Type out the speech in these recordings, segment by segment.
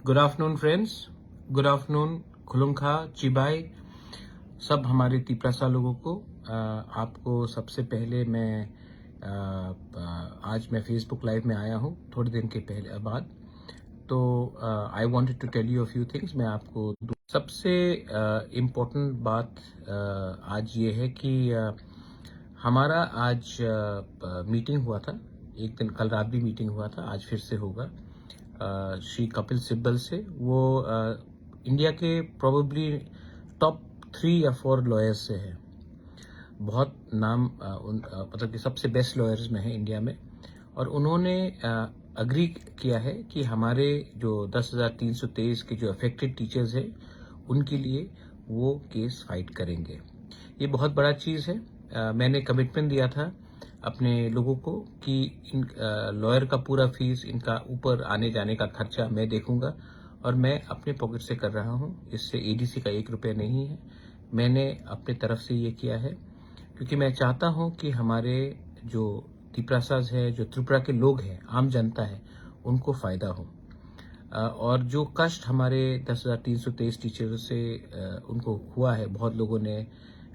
Good afternoon friends, good afternoon खुलुमखा चिबाई सब हमारे तिपरासा लोगों को। आपको सबसे पहले मैं आज मैं फेसबुक लाइव में आया हूँ थोड़े दिन के पहले बाद। तो I wanted to tell you a few things. मैं आपको सबसे इम्पोर्टेंट बात आज ये है कि हमारा आज मीटिंग हुआ था। एक दिन कल रात भी मीटिंग हुआ था, आज फिर से होगा श्री कपिल सिब्बल से। वो इंडिया के प्रोबेबली टॉप 3 या 4 लॉयर्स से है। बहुत नाम मतलब कि सबसे बेस्ट लॉयर्स में है इंडिया में। और उन्होंने अग्री किया है कि हमारे जो 10,323 के जो अफेक्टेड टीचर्स हैं उनके लिए वो केस फाइट करेंगे। ये बहुत बड़ा चीज़ है। मैंने कमिटमेंट दिया था अपने लोगों को कि इन लॉयर का पूरा फीस, इनका ऊपर आने जाने का खर्चा मैं देखूंगा और मैं अपने पॉकेट से कर रहा हूं। इससे एडीसी का 1 रुपया नहीं है। मैंने अपने तरफ से ये किया है क्योंकि मैं चाहता हूं कि हमारे जो तिपरासाज है, जो त्रिपुरा के लोग हैं, आम जनता है, उनको फायदा हो। और जो कष्ट हमारे 10,323 टीचर्स से उनको हुआ है, बहुत लोगों ने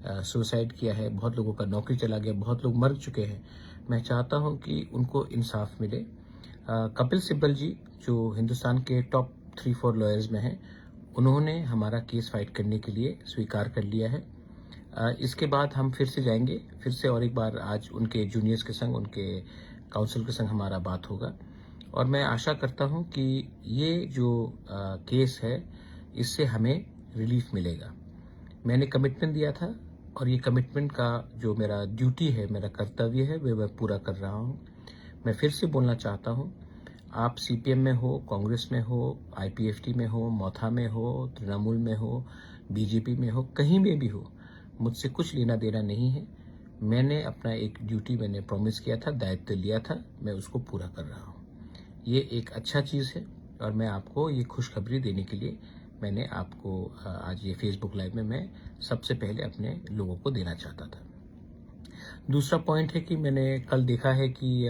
सुसाइड किया है, बहुत लोगों का नौकरी चला गया, बहुत लोग मर चुके हैं। मैं चाहता हूं कि उनको इंसाफ मिले। कपिल सिब्बल जी जो हिंदुस्तान के टॉप 3-4 लॉयर्स में हैं, उन्होंने हमारा केस फाइट करने के लिए स्वीकार कर लिया है। इसके बाद हम फिर से जाएंगे, फिर से और एक बार आज उनके जूनियर्स के संग, उनके काउंसिल के संग हमारा बात होगा। और मैं आशा करता हूं कि ये जो केस है इससे हमें रिलीफ मिलेगा। मैंने कमिटमेंट दिया था और ये कमिटमेंट का जो मेरा ड्यूटी है, मेरा कर्तव्य है, वो मैं पूरा कर रहा हूँ। मैं फिर से बोलना चाहता हूँ, आप सीपीएम में हो, कांग्रेस में हो, आईपीएफटी में हो, मौथा में हो, तृणमूल में हो, बीजेपी में हो, कहीं में भी हो, मुझसे कुछ लेना देना नहीं है। मैंने अपना एक ड्यूटी मैंने प्रॉमिस किया था, दायित्व लिया था, मैं उसको पूरा कर रहा हूँ। ये एक अच्छा चीज़ है और मैं आपको ये खुशखबरी देने के लिए मैंने आपको आज ये फेसबुक लाइव में मैं सबसे पहले अपने लोगों को देना चाहता था। दूसरा पॉइंट है कि मैंने कल देखा है कि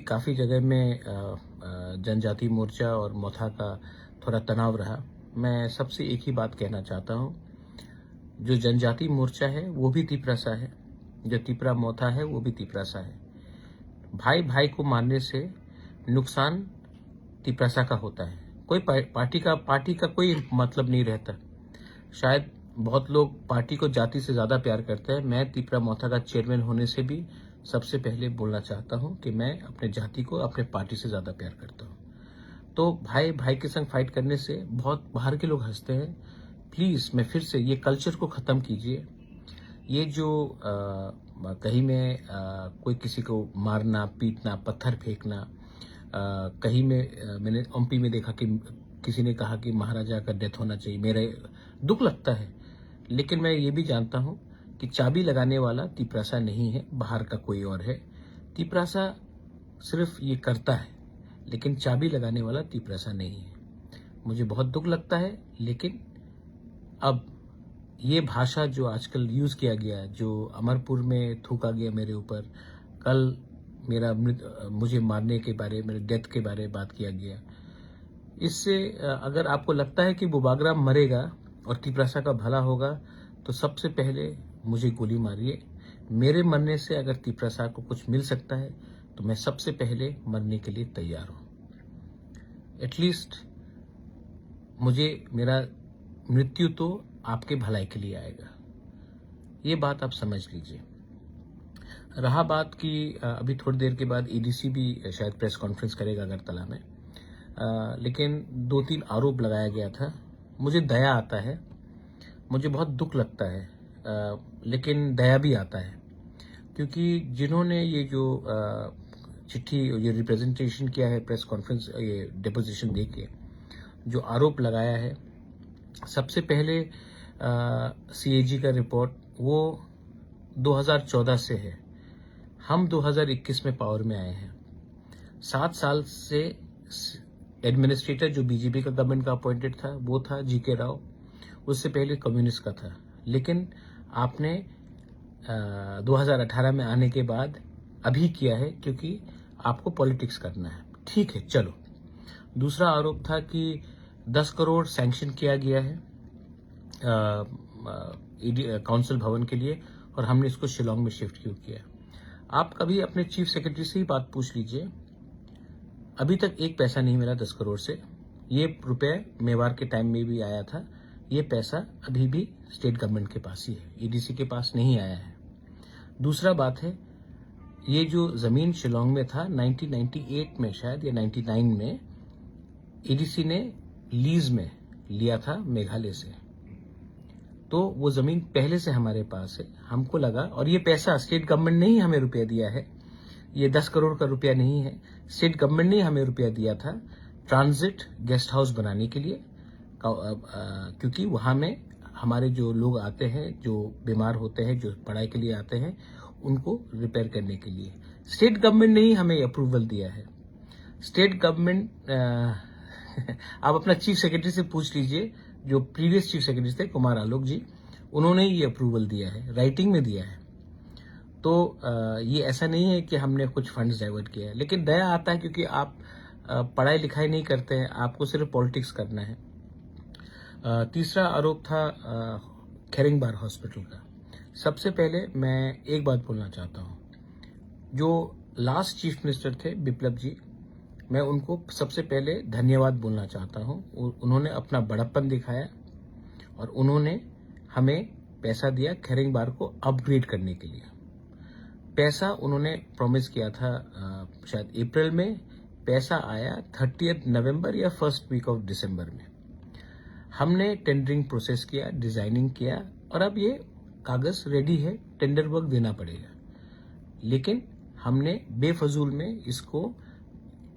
काफ़ी जगह में जनजाति मोर्चा और मौथा का थोड़ा तनाव रहा। मैं सबसे एक ही बात कहना चाहता हूँ, जो जनजाति मोर्चा है वो भी तिपरासा है, जो तिपरा मौथा है वो भी तिपरासा है। भाई भाई को मारने से नुकसान तिपरासा का होता है। कोई पार्टी का कोई मतलब नहीं रहता। शायद बहुत लोग पार्टी को जाति से ज्यादा प्यार करते हैं। मैं तिपरा मौथा का चेयरमैन होने से भी सबसे पहले बोलना चाहता हूं कि मैं अपने जाति को अपने पार्टी से ज्यादा प्यार करता हूं। तो भाई भाई के संग फाइट करने से बहुत बाहर के लोग हंसते हैं। प्लीज मैं फिर से ये कल्चर को खत्म कीजिए। ये जो कहीं में कोई किसी को मारना, पीटना, पत्थर फेंकना, कहीं में मैंने एमपी में देखा कि किसी ने कहा कि महाराजा का डेथ होना चाहिए। मेरे दुख लगता है, लेकिन मैं ये भी जानता हूं कि चाबी लगाने वाला तिपरासा नहीं है, बाहर का कोई और है। तिपरासा सिर्फ ये करता है, लेकिन चाबी लगाने वाला तिपरासा नहीं है। मुझे बहुत दुख लगता है, लेकिन अब ये भाषा जो आजकल यूज किया गया, जो अमरपुर में थूका गया मेरे ऊपर, कल मुझे मारने के बारे, मेरे डेथ के बारे में बात किया गया, इससे अगर आपको लगता है कि बुबागराम मरेगा और तिपरासा का भला होगा, तो सबसे पहले मुझे गोली मारिए। मेरे मरने से अगर तिपरासा को कुछ मिल सकता है तो मैं सबसे पहले मरने के लिए तैयार हूं। एटलीस्ट मुझे मेरा मृत्यु तो आपके भलाई के लिए आएगा। ये बात आप समझ लीजिए। रहा बात कि अभी थोड़ी देर के बाद एडीसी भी शायद प्रेस कॉन्फ्रेंस करेगा अगरतला में, लेकिन 2-3 आरोप लगाया गया था। मुझे दया आता है, मुझे बहुत दुख लगता है, लेकिन दया भी आता है, क्योंकि जिन्होंने ये जो चिट्ठी, ये रिप्रेजेंटेशन किया है, प्रेस कॉन्फ्रेंस, ये डिपोजिशन देके जो आरोप लगाया है, सबसे पहले सीएजी का रिपोर्ट वो 2014 से है। हम 2021 में पावर में आए हैं। 7 साल से एडमिनिस्ट्रेटर जो बीजेपी का गवर्नमेंट का अपॉइंटेड था वो था जीके राव, उससे पहले कम्युनिस्ट का था। लेकिन आपने 2018 में आने के बाद अभी किया है, क्योंकि आपको पॉलिटिक्स करना है। ठीक है, चलो। दूसरा आरोप था कि 10 करोड़ सैंक्शन किया गया है काउंसिल भवन के लिए और हमने इसको शिलोंग में शिफ्ट क्यों किया। आप कभी अपने चीफ सेक्रेटरी से ही बात पूछ लीजिए, अभी तक एक पैसा नहीं मिला 10 करोड़ से। ये रुपये मेवाड़ के टाइम में भी आया था, ये पैसा अभी भी स्टेट गवर्नमेंट के पास ही है, ईडीसी के पास नहीं आया है। दूसरा बात है, ये जो जमीन शिलोंग में था 1998 में शायद या 99 में ईडीसी ने लीज में लिया था मेघालय से, तो वो जमीन पहले से हमारे पास है। हमको लगा, और ये पैसा स्टेट गवर्नमेंट ने ही हमें रुपया दिया है, ये 10 करोड़ का रुपया नहीं है, स्टेट गवर्नमेंट ने हमें रुपया दिया था ट्रांजिट गेस्ट हाउस बनाने के लिए, क्योंकि वहां में हमारे जो लोग आते हैं, जो बीमार होते हैं, जो पढ़ाई के लिए आते हैं, उनको रिपेयर करने के लिए स्टेट गवर्नमेंट ने ही हमें अप्रूवल दिया है। स्टेट गवर्नमेंट आप अपना चीफ सेक्रेटरी से पूछ लीजिए, जो प्रीवियस चीफ सेक्रेटरी थे कुमार आलोक जी, उन्होंने ये अप्रूवल दिया है, राइटिंग में दिया है। तो ये ऐसा नहीं है कि हमने कुछ फंड्स डाइवर्ट किया है, लेकिन दया आता है क्योंकि आप पढ़ाई लिखाई नहीं करते हैं, आपको सिर्फ पॉलिटिक्स करना है। तीसरा आरोप था खेरिंगबार हॉस्पिटल का। सबसे पहले मैं एक बात बोलना चाहता हूं, जो लास्ट चीफ मिनिस्टर थे बिप्लब जी, मैं उनको सबसे पहले धन्यवाद बोलना चाहता हूं। उन्होंने अपना बड़प्पन दिखाया और उन्होंने हमें पैसा दिया खेरिंगबार को अपग्रेड करने के लिए। पैसा उन्होंने प्रॉमिस किया था शायद अप्रैल में, पैसा आया 30 नवंबर या फर्स्ट वीक ऑफ दिसंबर में। हमने टेंडरिंग प्रोसेस किया, डिजाइनिंग किया और अब ये कागज रेडी है, टेंडर वर्क देना पड़ेगा। लेकिन हमने बेफजूल में इसको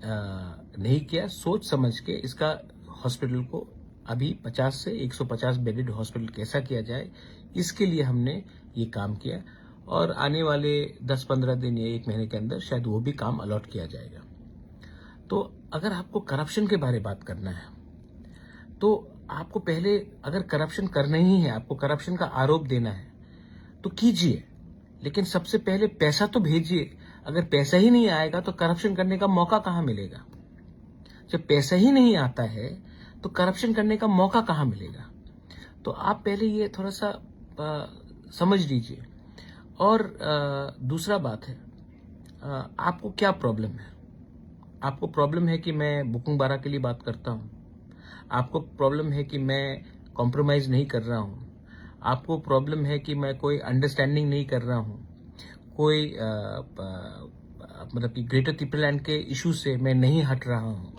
नहीं किया, सोच समझ के इसका हॉस्पिटल को अभी 50 से 150 बेडेड हॉस्पिटल कैसा किया जाए, इसके लिए हमने ये काम किया और आने वाले 10-15 दिन या 1 महीने के अंदर शायद वो भी काम अलॉट किया जाएगा। तो अगर आपको करप्शन के बारे में बात करना है, तो आपको पहले अगर करप्शन करना ही है, आपको करप्शन का आरोप देना है तो कीजिए, लेकिन सबसे पहले पैसा तो भेजिए। अगर पैसा ही नहीं आएगा तो करप्शन करने का मौका कहां मिलेगा? जब पैसा ही नहीं आता है तो करप्शन करने का मौका कहां मिलेगा? तो आप पहले ये थोड़ा सा समझ लीजिए। और दूसरा बात है, आपको क्या प्रॉब्लम है? आपको प्रॉब्लम है कि मैं बुकिंग बारा के लिए बात करता हूं, आपको प्रॉब्लम है कि मैं कॉम्प्रोमाइज नहीं कर रहा हूं, आपको प्रॉब्लम है कि मैं कोई अंडरस्टैंडिंग नहीं कर रहा हूं, कोई मतलब कि ग्रेटर तिप्रालैंड के इशू से मैं नहीं हट रहा हूं।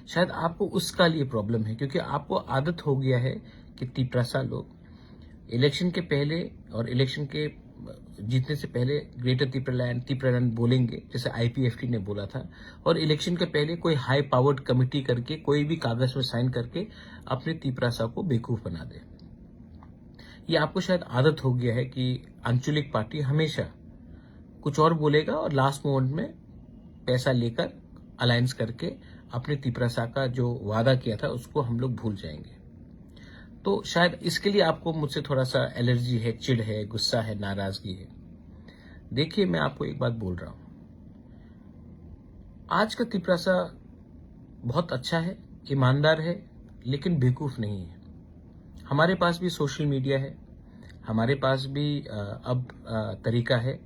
शायद आपको उसका लिए प्रॉब्लम है, क्योंकि आपको आदत हो गया है कि तिप्रासा लोग इलेक्शन के पहले और इलेक्शन के जीतने से पहले ग्रेटर तिप्रालैंड बोलेंगे, जैसे आईपीएफटी ने बोला था, और इलेक्शन के पहले कोई हाई पावर्ड कमिटी करके कोई भी कागज में साइन करके अपने तिप्रासा को बेवकूफ बना दे। ये आपको शायद आदत हो गया है कि आंचलिक पार्टी हमेशा कुछ और बोलेगा और लास्ट मोमेंट में पैसा लेकर अलायंस करके अपने तिप्रासा का जो वादा किया था उसको हम लोग भूल जाएंगे। तो शायद इसके लिए आपको मुझसे थोड़ा सा एलर्जी है, चिढ़ है, गुस्सा है, नाराजगी है। देखिए, मैं आपको एक बात बोल रहा हूं, आज का तिप्रासा बहुत अच्छा है, ईमानदार है, लेकिन बेवकूफ नहीं है। हमारे पास भी सोशल मीडिया है, हमारे पास भी अब तरीका है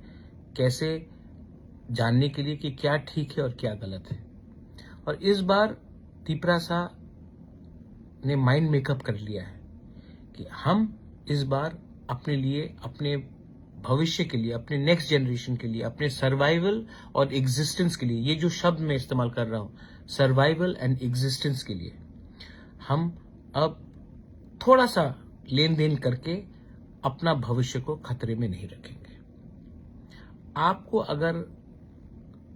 कैसे जानने के लिए कि क्या ठीक है और क्या गलत है। और इस बार तिप्रासा ने माइंड मेकअप कर लिया है कि हम इस बार अपने लिए, अपने भविष्य के लिए, अपने नेक्स्ट जनरेशन के लिए, अपने सर्वाइवल और एग्जिस्टेंस के लिए, ये जो शब्द मैं इस्तेमाल कर रहा हूं, सर्वाइवल एंड एग्जिस्टेंस के लिए, हम अब थोड़ा सा लेन देन करके अपना भविष्य को खतरे में नहीं रखेंगे। आपको अगर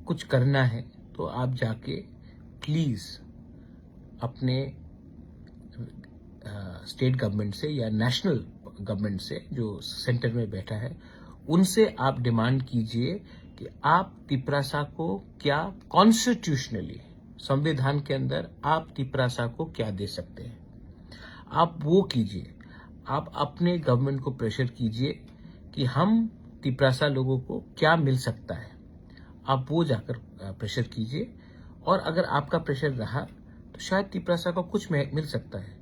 कुछ करना है तो आप जाके प्लीज अपने स्टेट गवर्नमेंट से या नेशनल गवर्नमेंट से, जो सेंटर में बैठा है, उनसे आप डिमांड कीजिए कि आप तिप्रासा को क्या कॉन्स्टिट्यूशनली, संविधान के अंदर आप तिप्रासा को क्या दे सकते हैं, आप वो कीजिए। आप अपने गवर्नमेंट को प्रेशर कीजिए कि हम तिप्रासा लोगों को क्या मिल सकता है, आप वो जाकर प्रेशर कीजिए। और अगर आपका प्रेशर रहा तो शायद तिपरासा को कुछ मिल सकता है,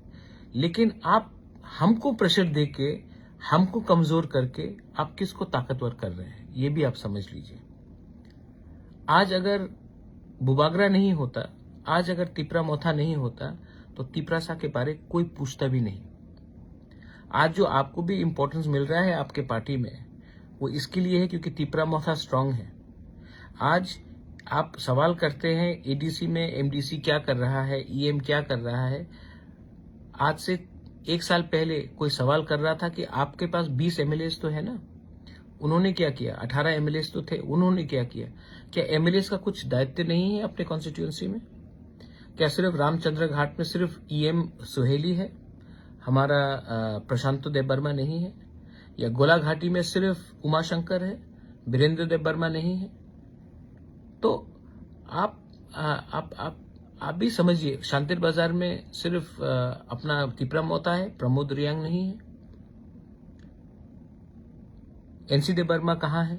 लेकिन आप हमको प्रेशर दे के, हमको कमजोर करके आप किसको ताकतवर कर रहे हैं, ये भी आप समझ लीजिए। आज अगर बुबागरा नहीं होता, आज अगर तिपरा मोथा नहीं होता, तो तिपरासा के बारे कोई पूछता भी नहीं। आज जो आपको भी इंपॉर्टेंस मिल रहा है आपके पार्टी में, वो इसके लिए है क्योंकि तिपरा मोथा स्ट्रांग है। आज आप सवाल करते हैं एडीसी में एमडीसी क्या कर रहा है, ईएम क्या कर रहा है। आज से 1 साल पहले कोई सवाल कर रहा था कि आपके पास 20 एमएलएस तो है ना, उन्होंने क्या किया? 18 एमएलएस तो थे, उन्होंने क्या किया? क्या एमएलएस का कुछ दायित्व नहीं है अपने कॉन्स्टिट्यूएंसी में? क्या सिर्फ रामचंद्र घाट में सिर्फ ईएम सुहेली है, हमारा प्रशांत देव वर्मा नहीं है? या गोला घाटी में सिर्फ उमाशंकर है, वीरेंद्र देव वर्मा नहीं है? तो आप भी समझिए, शांतिर बाजार में सिर्फ अपना तिपरा मोता है, प्रमोद रियांग नहीं है। एनसी देव वर्मा कहाँ है?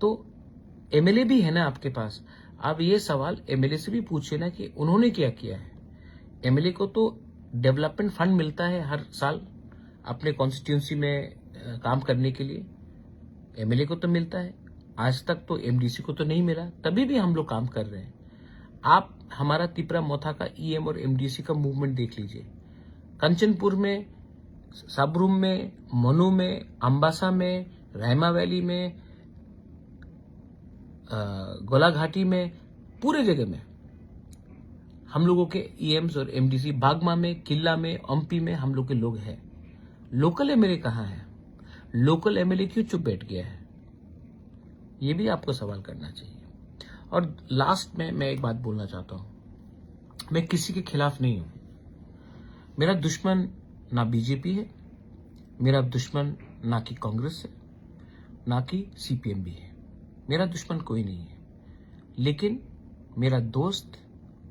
तो एमएलए भी है ना आपके पास। आप ये सवाल एमएलए से भी पूछिए ना कि उन्होंने क्या किया है। एमएलए को तो डेवलपमेंट फंड मिलता है हर साल अपने कॉन्स्टिट्यूंसी में काम करने के लिए, एमएलए को तो मिलता है। आज तक तो एमडीसी को तो नहीं मिला, तभी भी हम लोग काम कर रहे हैं। आप हमारा तिपरा मोथा का ईएम और एमडीसी का मूवमेंट देख लीजिए। कंचनपुर में, साबरूम में, मनु में, अंबासा में, रायमा वैली में, गोला घाटी में, पूरे जगह में हम लोगों के ईएम्स और एमडीसी, बागमा में, किला में, एमपी में हम लोग के लोग हैं। लोकल एमएलए कहाँ है? लोकल एमएलए क्यों चुप बैठ गया है? ये भी आपको सवाल करना चाहिए। और लास्ट में मैं एक बात बोलना चाहता हूं, मैं किसी के खिलाफ नहीं हूं। मेरा दुश्मन ना बीजेपी है, मेरा दुश्मन ना कि कांग्रेस है, ना कि सीपीएम भी है। मेरा दुश्मन कोई नहीं है, लेकिन मेरा दोस्त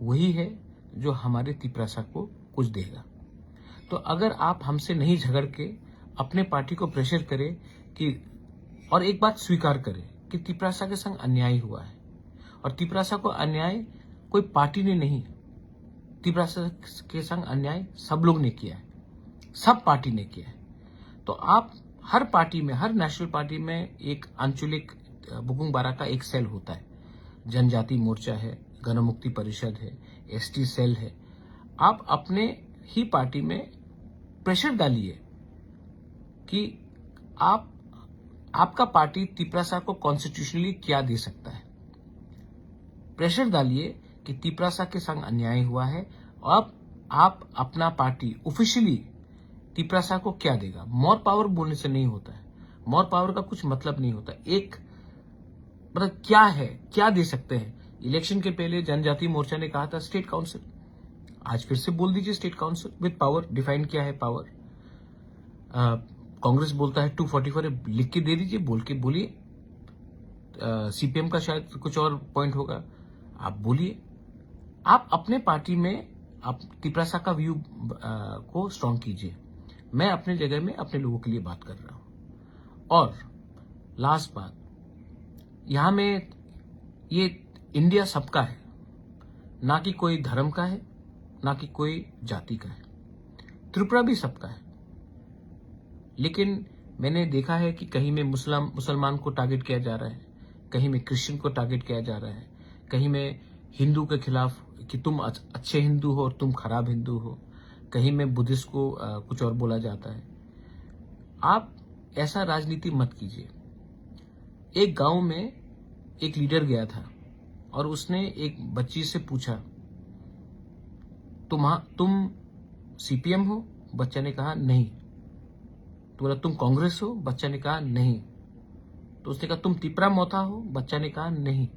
वही है जो हमारे तिपरासा को कुछ देगा। तो अगर आप हमसे नहीं झगड़ के अपने पार्टी को प्रेशर करें कि, और एक बात स्वीकार करें कि तिपरासा के संग अन्याय हुआ है, और तिपरासा को अन्याय कोई पार्टी ने नहीं, तिपरासा के संग अन्याय सब लोग ने किया है, सब पार्टी ने किया है। तो आप हर पार्टी में, हर नेशनल पार्टी में एक आंचलिक बुकुंग बारा का एक सेल होता है। जनजाति मोर्चा है, गणमुक्ति परिषद है, एसटी सेल है। आप अपने ही पार्टी में प्रेशर डालिए कि आपका पार्टी तिपरासा को कॉन्स्टिट्यूशनली क्या दे सकता है। प्रेशर डालिए कि तिपरासा के संग अन्याय हुआ है, अब आप अपना पार्टी ऑफिशियली तिपरासा को क्या देगा। मोर पावर बोलने से नहीं होता है, मोर पावर का कुछ मतलब नहीं होता। एक मतलब क्या है, क्या दे सकते हैं। इलेक्शन के पहले जनजाति मोर्चा ने कहा था स्टेट काउंसिल, आज फिर से बोल दीजिए state council with power. Define क्या है पावर? कांग्रेस बोलता है 244 लिख के दे दीजिए, बोल के बोलिए। सीपीएम का शायद कुछ और पॉइंट होगा, आप बोलिए। आप अपने पार्टी में आप तिपरासा का व्यू को स्ट्रांग कीजिए। मैं अपने जगह में अपने लोगों के लिए बात कर रहा हूं। और लास्ट बात, यहां में ये इंडिया सबका है, ना कि कोई धर्म का है, ना कि कोई जाति का है। त्रिपुरा भी सबका है, लेकिन मैंने देखा है कि कहीं में मुसलमान को टारगेट किया जा रहा है, कहीं में क्रिश्चियन को टारगेट किया जा रहा है, कहीं में हिंदू के खिलाफ कि तुम अच्छे हिंदू हो और तुम खराब हिंदू हो, कहीं में बुद्धिस्ट को कुछ और बोला जाता है। आप ऐसा राजनीति मत कीजिए। एक गांव में एक लीडर गया था और उसने एक बच्ची से पूछा, तुम सीपीएम हो? बच्चा ने कहा नहीं। तो बोला तुम कांग्रेस हो? बच्चा ने कहा नहीं। तो उसने कहा तुम तिपरा मोथा हो? बच्चा ने कहा नहीं।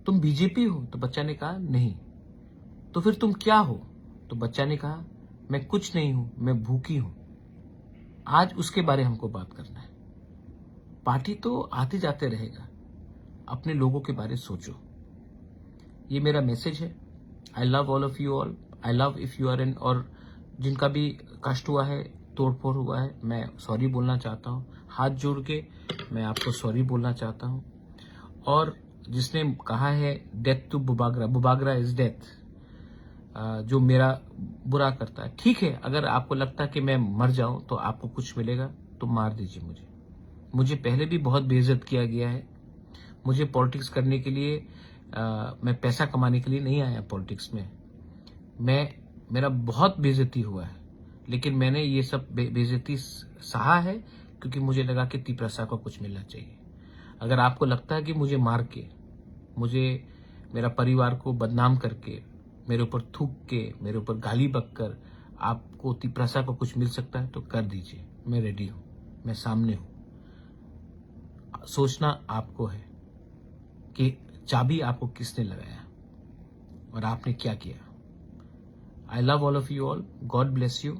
तुम बीजेपी हो? तो बच्चा ने कहा नहीं। तो फिर तुम क्या हो? तो बच्चा ने कहा मैं कुछ नहीं हूं, मैं भूखी हूं। आज उसके बारे हमको बात करना है। पार्टी तो आते जाते रहेगा, अपने लोगों के बारे सोचो। ये मेरा मैसेज है। I love all of you all. I love if you are in, और जिनका भी कष्ट हुआ है, तोड़फोड़ हुआ है, मैं सॉरी बोलना चाहता हूँ। हाथ जोड़ के मैं आपको सॉरी बोलना चाहता हूँ। और जिसने कहा है डेथ टू बुबागरा, बुबागरा इज डेथ, जो मेरा बुरा करता है। ठीक है, अगर आपको लगता है कि मैं मर जाऊं तो आपको कुछ मिलेगा तो मार दीजिए मुझे। मुझे पहले भी बहुत बेइज्जत किया गया है। मुझे पॉलिटिक्स करने के लिए मैं पैसा कमाने के लिए नहीं आया पॉलिटिक्स में। मेरा बहुत बेइज्जती हुआ है, लेकिन मैंने ये सब बेइज्जती सहा है क्योंकि मुझे लगा कि तिपरसा को कुछ मिलना चाहिए। अगर आपको लगता है कि मुझे मार के, मुझे मेरा परिवार को बदनाम करके, मेरे ऊपर थूक के, मेरे ऊपर गाली बककर आपको तिपरसा को कुछ मिल सकता है तो कर दीजिए। मैं रेडी हूं, मैं सामने हूं। सोचना आपको है कि चाबी आपको किसने लगाया और आपने क्या किया। आई love all of you all, God bless you.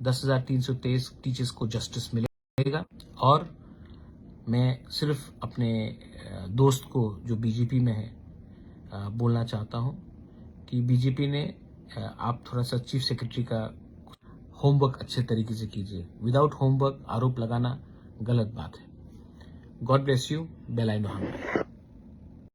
10,323 teachers को जस्टिस मिलेगा। और मैं सिर्फ अपने दोस्त को जो बीजेपी में है बोलना चाहता हूं कि बीजेपी ने आप थोड़ा सा चीफ सेक्रेटरी का होमवर्क अच्छे तरीके से कीजिए। विदाउट होमवर्क आरोप लगाना गलत बात है। God bless you. बेल आई मोहम्मद।